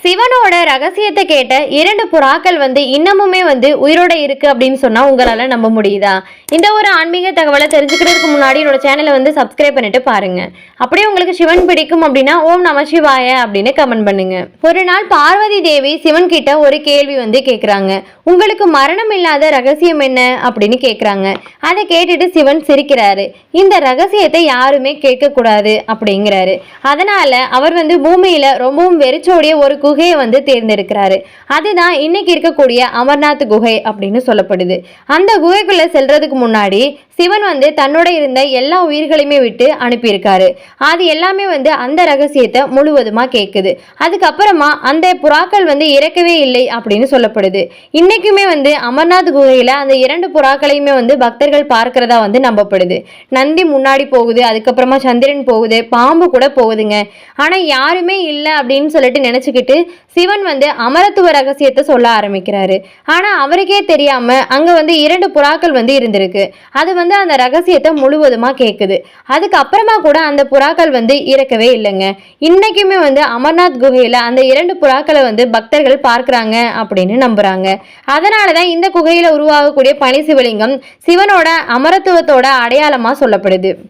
சிவனோட ரகசியத்தை கேட்ட 2 புறாக்கள் இன்னமுமே உயிரோட இருக்கு அப்படின்னு சொன்னா உங்களால நம்ப முடியுதா? இந்த ஒரு ஆன்மீக தகவலை தெரிஞ்சுக்கிறதுக்கு முன்னாடி என்னோட சேனலை சப்ஸ்கிரைப் பண்ணிட்டு பாருங்க. அப்படியே உங்களுக்கு சிவன் பிடிக்கும் அப்படின்னா ஓம் நம சிவாய அப்படின்னு கமெண்ட் பண்ணுங்க. ஒரு நாள் பார்வதி தேவி சிவன் கிட்ட ஒரு கேள்வி கேக்குறாங்க. உங்களுக்கு மரணம் இல்லாத ரகசியம் என்ன அப்படின்னு கேக்குறாங்க. அதை கேட்டுட்டு சிவன் சிரிக்கிறாரு. இந்த ரகசியத்தை யாருமே கேட்க கூடாது அப்படிங்கிறாரு. அதனால அவர் பூமியில ரொம்பவும் வெறிச்சோடிய ஒரு குகையை தேர்ந்தெடுக்கிறாரு. அதுதான் இன்னைக்கு இருக்கக்கூடிய அமர்நாத் குகை அப்படின்னு சொல்லப்படுது. அந்த குகைக்குள்ள செல்றதுக்கு முன்னாடி சிவன் தன்னோட இருந்த எல்லா உயிர்களையுமே விட்டு அனுப்பியிருக்காரு. அது எல்லாமே அந்த ரகசியத்தை முழுவதுமா கேட்குது. அதுக்கப்புறமா அந்த புறாக்கள் இறக்கவே இல்லை அப்படின்னு சொல்லப்படுது. இன்னைக்குமே அமர்நாத் குகையில அந்த 2 புறாக்களையுமே பக்தர்கள் பார்க்கிறதா நம்பப்படுது. நந்தி முன்னாடி போகுது, அதுக்கப்புறமா சந்திரன் போகுது, பாம்பு கூட போகுதுங்க. ஆனா யாருமே இல்லை அப்படின்னு சொல்லிட்டு நினைச்சுக்கிட்டு சிவன் அமரத்துவ ரகசியத்தை சொல்ல ஆரம்பிக்கிறாரு. ஆனா அவருக்கே தெரியாம அங்க 2 புறாக்கள் இருந்திருக்கு. அது அந்த ரகசியத்தை முழுவதுமா கேக்குது. அதுக்கப்புறமா கூட அந்த புறாக்கள் இறக்கவே இல்லைங்க. இன்னைக்குமே அமர்நாத் குகையில அந்த 2 புறாக்களை பக்தர்கள் பார்க்கிறாங்க அப்படின்னு நம்புறாங்க. அதனாலதான் இந்த குகையில உருவாகக்கூடிய பனி சிவலிங்கம் சிவனோட அமரத்துவத்தோட அடையாளமா சொல்லப்படுது.